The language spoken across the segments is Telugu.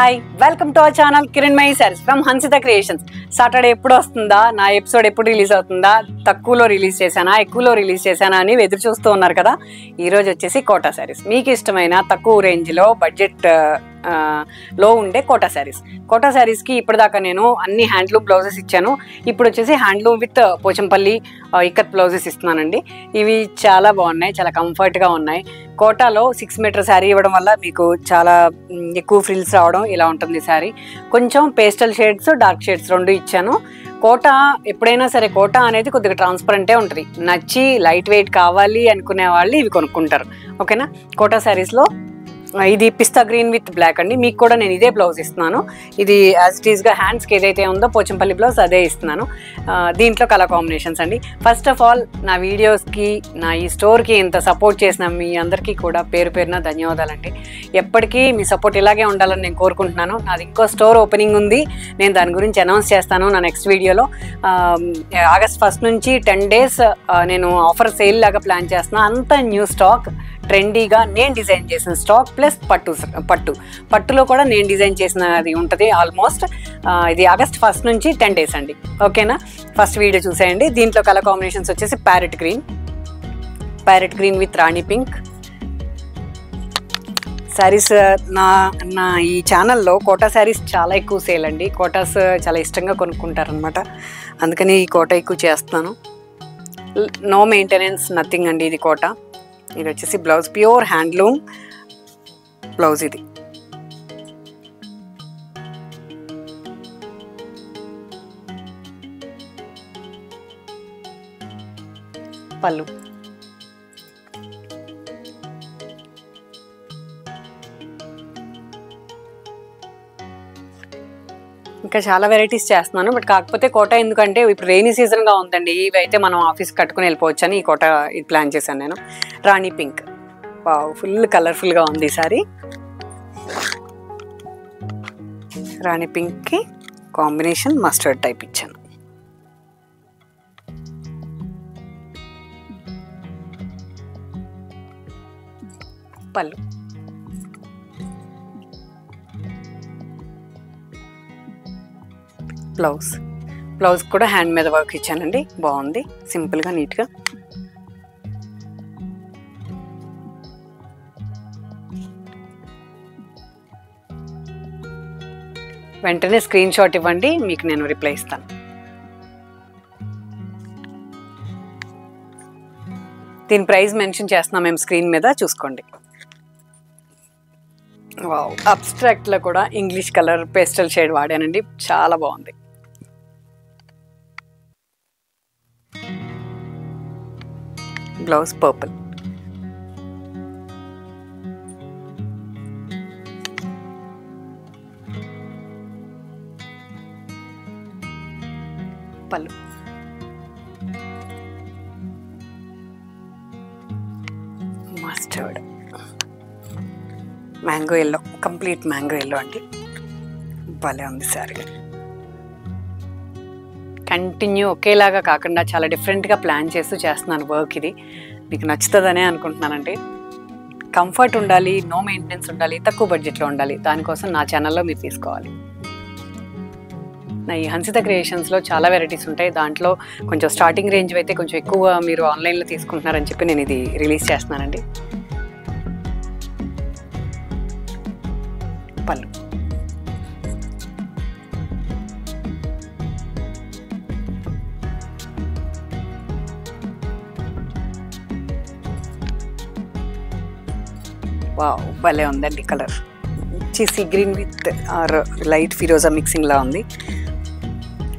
Hi welcome to our channel Kiranmayi saris from Hansita creations. Saturday ఎప్పుడు వస్తుందా, నా ఎపిసోడ్ ఎప్పుడు రిలీజ్ అవుతుందా, తక్కువలో రిలీజ్ చేశానా ఎక్కువలో రిలీజ్ చేశానా అని ఎదురు చూస్తూ ఉన్నారు కదా. ఈరోజు వచ్చేసి కోటా శారీస్, మీకు ఇష్టమైన తక్కువ రేంజ్లో బడ్జెట్ లో ఉండే కోటా శారీస్. కోటా శారీస్కి ఇప్పటిదాకా నేను అన్ని హ్యాండ్లూమ్ బ్లౌజెస్ ఇచ్చాను. ఇప్పుడు వచ్చేసి handloom with Pochampally ikat blouses ఇస్తున్నానండి. ఇవి చాలా బాగున్నాయి, చాలా కంఫర్ట్గా ఉన్నాయి. కోటాలో 6 మీటర్ శారీ ఇవ్వడం వల్ల మీకు చాలా ఎక్కువ ఫ్రిల్స్ రావడం ఇలా ఉంటుంది శారీ. కొంచెం పేస్టల్ షేడ్స్, డార్క్ షేడ్స్ రెండు ఇచ్చాను. కోటా ఎప్పుడైనా సరే కోటా అనేది కొద్దిగా ట్రాన్స్పరెంటే ఉంటుంది. నచ్చి లైట్ వెయిట్ కావాలి అనుకునే వాళ్ళు ఇవి కొనుక్కుంటారు. ఓకేనా. కోటా శారీస్లో ఇది పిస్తా గ్రీన్ విత్ బ్లాక్ అండి. మీకు కూడా నేను ఇదే బ్లౌజ్ ఇస్తున్నాను. ఇది యాజ్ ఇట్ ఈస్గా హ్యాండ్స్కి ఏదైతే ఉందో పోచంపల్లి బ్లౌజ్ అదే ఇస్తున్నాను. దీంట్లో కలర్ కాంబినేషన్స్ అండి. ఫస్ట్ ఆఫ్ ఆల్ నా వీడియోస్కి, నా ఈ స్టోర్కి ఇంత సపోర్ట్ చేసిన మీ అందరికీ కూడా పేరు పేరున ధన్యవాదాలండి. ఎప్పటికీ మీ సపోర్ట్ ఇలాగే ఉండాలని నేను కోరుకుంటున్నాను. నాది ఇంకో స్టోర్ ఓపెనింగ్ ఉంది, నేను దాని గురించి అనౌన్స్ చేస్తాను నా నెక్స్ట్ వీడియోలో. ఆగస్ట్ 1 నుంచి 10 days నేను ఆఫర్ సేల్ లాగా ప్లాన్ చేస్తున్నాను. అంత న్యూ స్టాక్, ట్రెండీగా నేను డిజైన్ చేసిన స్టాక్ ప్లస్ పట్టులో కూడా నేను డిజైన్ చేసిన అది ఉంటుంది ఆల్మోస్ట్. ఇది ఆగస్ట్ 1 నుంచి 10 days అండి. ఓకేనా. ఫస్ట్ వీడియో చూసేయండి. దీంట్లో కలర్ కాంబినేషన్స్ వచ్చేసి parrot green with Rani pink. Saris నా ఈ ఛానల్లో కోటా శారీస్ చాలా ఎక్కువ సేల్ అండి. కోటాస్ చాలా ఇష్టంగా కొనుక్కుంటారనమాట. అందుకని ఈ కోటా ఎక్కువ చేస్తున్నాను. నో మెయింటెనెన్స్, నథింగ్ అండి. ఇది కోటా. ఇది వచ్చేసి బ్లౌజ్, ప్యూర్ హ్యాండ్లూమ్ బ్లౌజ్. ఇది పళ్ళు. ఇంకా చాలా వెరైటీస్ చేస్తున్నాను. బట్ కాకపోతే కోటా ఎందుకంటే ఇప్పుడు రెయినీ సీజన్గా ఉందండి. ఇవి అయితే మనం ఆఫీస్కి కట్టుకుని వెళ్ళిపోవచ్చు అని ఈ కోటా ఇది ప్లాన్ చేశాను నేను. రాణి పింక్, ఫుల్ కలర్ఫుల్గా ఉంది ఈ సారీ. రాణి పింక్కి కాంబినేషన్ మస్టర్డ్ టైప్ ఇచ్చాను. పళ్ళు. బ్లౌజ్ కూడా హ్యాండ్ మీద వర్క్ ఇచ్చానండి. బాగుంది, సింపుల్గా నీట్గా. వెంటనే స్క్రీన్ షాట్ ఇవ్వండి, మీకు నేను రిప్లై ఇస్తాను. దీని ప్రైస్ మెన్షన్ చేస్తున్నాం మేము స్క్రీన్ మీద, చూసుకోండి. వావ్, అబ్స్ట్రాక్ట్లో కూడా ఇంగ్లీష్ కలర్ పేస్టల్ షేడ్ వాడానండి, చాలా బాగుంది. Blouse purple. Pallu. Mustard mango yellow, complete mango yellow అండి. భలే ఉంది సారీ. కంటిన్యూ ఒకేలాగా కాకుండా చాలా డిఫరెంట్గా ప్లాన్ చేస్తూ చేస్తున్నాను వర్క్. ఇది మీకు నచ్చుతుందనే అనుకుంటున్నానండి. కంఫర్ట్ ఉండాలి, నో మెయింటెనెన్స్ ఉండాలి, తక్కువ బడ్జెట్లో ఉండాలి. దానికోసం నా ఛానల్లో మీరు తీసుకోవాలి. నా ఈ హన్సిత క్రియేషన్స్లో చాలా వెరైటీస్ ఉంటాయి. దాంట్లో కొంచెం స్టార్టింగ్ రేంజ్ అయితే కొంచెం ఎక్కువ మీరు ఆన్లైన్లో తీసుకుంటున్నారని చెప్పి నేను ఇది రిలీజ్ చేస్తున్నానండి. పళ్ళు. వావ్, భలే ఉందండి colour. Sea green with or light ఫిరోజా మిక్సింగ్లా ఉంది.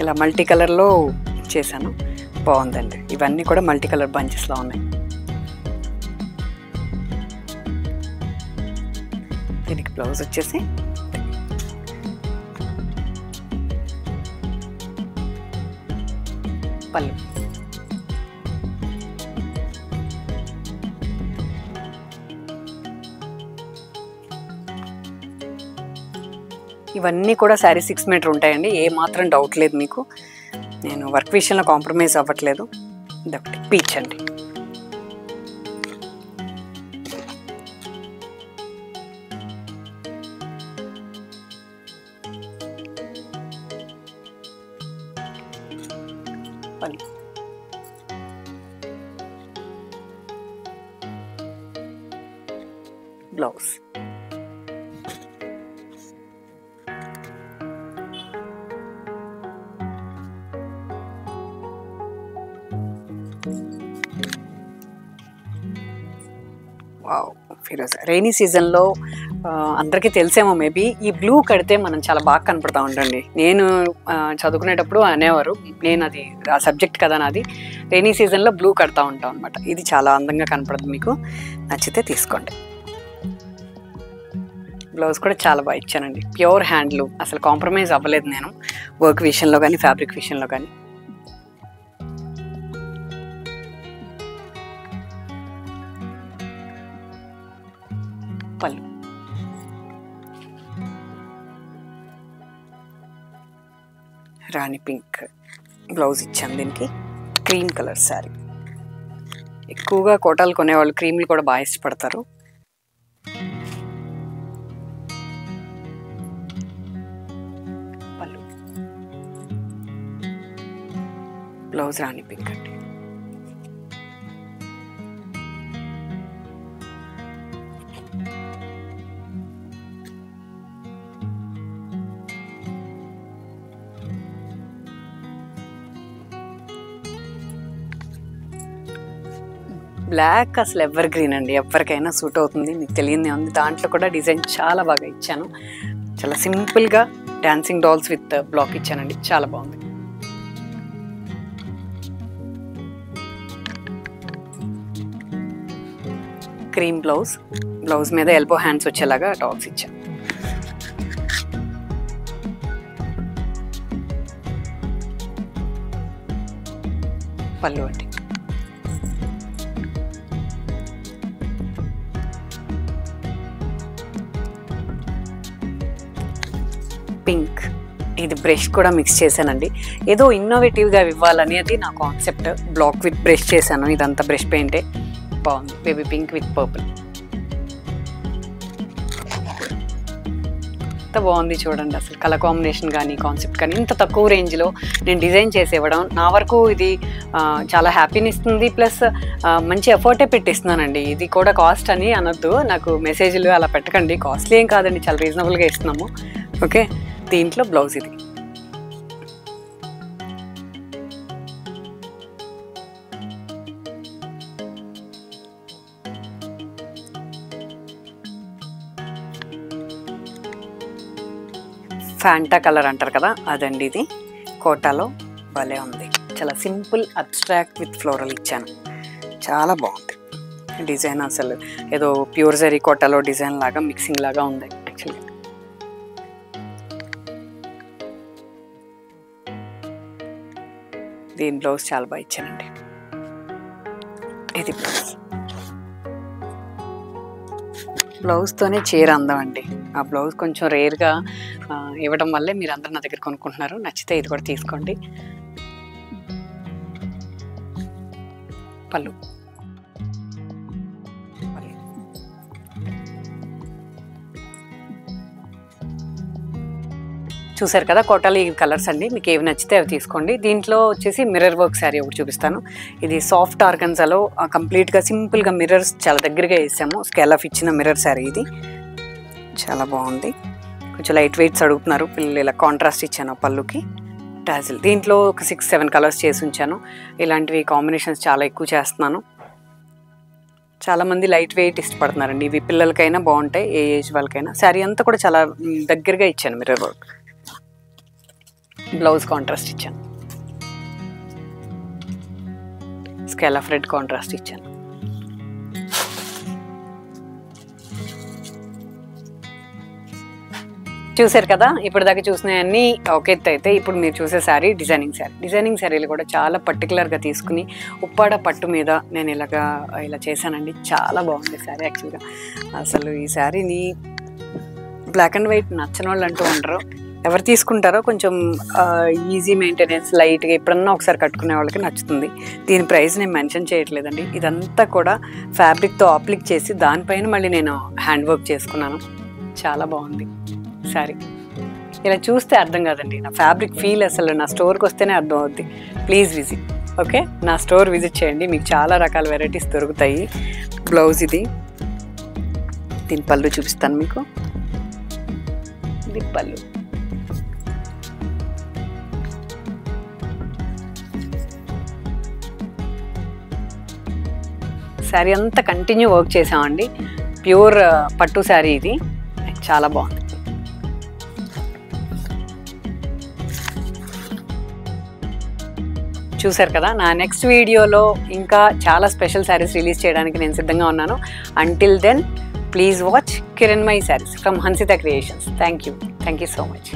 ఇలా మల్టీ కలర్లో చేశాను, బాగుందండి. ఇవన్నీ కూడా మల్టీ కలర్ బంచెస్లో ఉన్నాయి. దీనికి బ్లౌజ్ వచ్చేసి పళ్ళు. ఇవన్నీ కూడా శారీ 6 మీటర్ ఉంటాయండి. ఏ మాత్రం డౌట్ లేదు మీకు. నేను వర్క్ విషయంలో కాంప్రమైజ్ అవ్వట్లేదు. ఇదొకటి పీచ్ అండి. బ్లౌజ్. వావ్, ఫిరోజా. రైనీ సీజన్లో అందరికీ తెలిసేమో మేబీ ఈ బ్లూ కడితే మనం చాలా బాగా కనపడతా ఉండండి. నేను చదువుకునేటప్పుడు అనేవారు, నేను అది ఆ సబ్జెక్ట్ కదా నాది, రైనీ సీజన్లో బ్లూ కడతా ఉంటాం అనమాట. ఇది చాలా అందంగా కనపడుతుంది, మీకు నచ్చితే తీసుకోండి. బ్లౌజ్ కూడా చాలా బాగా ఇచ్చానండి, ప్యూర్ హ్యాండ్లూమ్, అసలు కాంప్రమైజ్ అవ్వలేదు నేను వర్క్ విషయంలో కానీ ఫ్యాబ్రిక్ విషయంలో కానీ. పళ్ళు, రాణి పింక్ బ్లౌజ్ ఇచ్చాను. దీనికి క్రీమ్ కలర్ శారీ. ఎక్కువగా కోటాలు కొనేవాళ్ళు క్రీమ్లు కూడా బాగా ఇష్టపడతారు. పళ్ళు, బ్లౌజ్ రాణి పింక్ అండి. బ్లాక్ అసలు ఎవర్ గ్రీన్ అండి, ఎవరికైనా సూట్ అవుతుంది, మీకు తెలియదే ఉంది. దాంట్లో కూడా డిజైన్ చాలా బాగా ఇచ్చాను, చాలా సింపుల్గా డాన్సింగ్ డాల్స్ విత్ బ్లాక్ ఇచ్చానండి, చాలా బాగుంది. క్రీమ్ బ్లౌజ్, బ్లౌజ్ మీద ఎల్బో హ్యాండ్స్ వచ్చేలాగా డాల్స్ ఇచ్చాను. పళ్ళు అండి. పింక్, ఇది బ్రష్ కూడా మిక్స్ చేశానండి, ఏదో ఇన్నోవేటివ్గా ఇవ్వాలని అది నా కాన్సెప్ట్. బ్లాక్ విత్ బ్రష్ చేశాను, ఇదంతా బ్రష్ పెయింటే, బాగుంది. బేబీ పింక్ విత్ పర్పుల్, ఎంత బాగుంది చూడండి. అసలు కలర్ కాంబినేషన్ కానీ కాన్సెప్ట్ కానీ ఇంత తక్కువ రేంజ్లో నేను డిజైన్ చేసి ఇవ్వడం నా వరకు ఇది చాలా హ్యాపీని ఇస్తుంది. ప్లస్ మంచి ఎఫర్టే పెట్టిస్తున్నానండి. ఇది కూడా కాస్ట్ అని అనొద్దు, నాకు మెసేజ్లు అలా పెట్టకండి, కాస్ట్లీ ఏం కాదండి, చాలా రీజనబుల్గా ఇస్తున్నాము. ఓకే, దీంట్లో బ్లౌజ్ ఇది. ఫ్యాంటా కలర్ అంటారు కదా, అదండి ఇది. కోటాలో భలే ఉంది, చాలా సింపుల్ అబ్స్ట్రాక్ట్ విత్ ఫ్లోరల్ ఇచ్చాను, చాలా బాగుంది డిజైన్. అసలు ఏదో ప్యూర్ జరీ కోటాలో డిజైన్ లాగా మిక్సింగ్ లాగా ఉంది యాక్చువల్లీ. దీని బ్లౌజ్ చాలా బాగా ఇచ్చానండి, ఇది బ్లౌజ్. బ్లౌజ్తోనే చీర అందం అండి. ఆ బ్లౌజ్ కొంచెం రేర్గా ఇవ్వడం వల్లే మీరు అందరూ నా దగ్గర కొనుక్కుంటున్నారు. నచ్చితే ఇది కూడా తీసుకోండి. పళ్ళు, చూసారు కదా కోటాలు ఈ కలర్స్ అండి, మీకు ఏవి నచ్చితే అవి తీసుకోండి. దీంట్లో వచ్చేసి మిర్రర్ వర్క్ శారీ ఒకటి చూపిస్తాను. ఇది సాఫ్ట్ ఆర్గన్జాలో కంప్లీట్గా సింపుల్గా మిర్రర్స్ చాలా దగ్గరగా వేసాము, స్కేల్ ఇచ్చిన మిర్రర్ శారీ ఇది, చాలా బాగుంది. కొంచెం లైట్ వెయిట్స్ అడుగుతున్నారు పిల్లలు, ఇలా కాంట్రాస్ట్ ఇచ్చాను పళ్ళుకి. టాజిల్ దీంట్లో ఒక 6-7 కలర్స్ చేసి ఉంచాను. ఇలాంటివి కాంబినేషన్స్ చాలా ఎక్కువ చేస్తున్నాను. చాలామంది లైట్ వెయిట్ ఇష్టపడుతున్నారండి, ఇవి పిల్లలకైనా బాగుంటాయి, ఏ ఏజ్ వాళ్ళకైనా. శారీ అంతా కూడా చాలా దగ్గరగా ఇచ్చాను మిర్రర్ వర్క్. బ్లౌజ్ కాంట్రాస్ట్ ఇచ్చాను, స్కేల్ ఆఫ్ రెడ్ కాంట్రాస్ట్ ఇచ్చాను. చూసారు కదా, ఇప్పటిదాకా చూసినవన్నీ ఒక ఎత్తు అయితే ఇప్పుడు మీరు చూసే శారీ డిజైనింగ్ శారీ. డిజైనింగ్ శారీలు కూడా చాలా పర్టికులర్గా తీసుకుని ఉప్పాడ పట్టు మీద నేను ఇలా చేశానండి, చాలా బాగుంది శారీ యాక్చువల్గా. అసలు ఈ శారీని బ్లాక్ అండ్ వైట్ నచ్చని వాళ్ళు అంటూ ఉండరు, ఎవరు తీసుకుంటారో కొంచెం ఈజీ మెయింటెనెన్స్, లైట్గా ఎప్పుడన్నా ఒకసారి కట్టుకునే వాళ్ళకి నచ్చుతుంది. దీని ప్రైస్ నేను మెన్షన్ చేయట్లేదండి, ఇదంతా కూడా ఫ్యాబ్రిక్తో అప్లిక్ చేసి దానిపైన మళ్ళీ నేను హ్యాండ్ వర్క్ చేసుకున్నాను, చాలా బాగుంది శారీ. ఇలా చూస్తే అర్థం కాదండి నా ఫ్యాబ్రిక్ ఫీల్, అసలు నా స్టోర్కి వస్తేనే అర్థం అవుద్ది. ప్లీజ్ విజిట్, ఓకే, నా స్టోర్ విజిట్ చేయండి, మీకు చాలా రకాల వెరైటీస్ దొరుకుతాయి. బ్లౌజ్ ఇది దీని పళ్ళు చూపిస్తాను మీకు. ఇది పళ్ళు. శారీ అంతా కంటిన్యూ వర్క్ చేసామండి. ప్యూర్ పట్టు శారీ ఇది, చాలా బాగుంది. చూసారు కదా, నా నెక్స్ట్ వీడియోలో ఇంకా చాలా స్పెషల్ శారీస్ రిలీజ్ చేయడానికి నేను సిద్ధంగా ఉన్నాను. Until then please watch Kiranmayi saris from Hansita Creations. Thank you so much.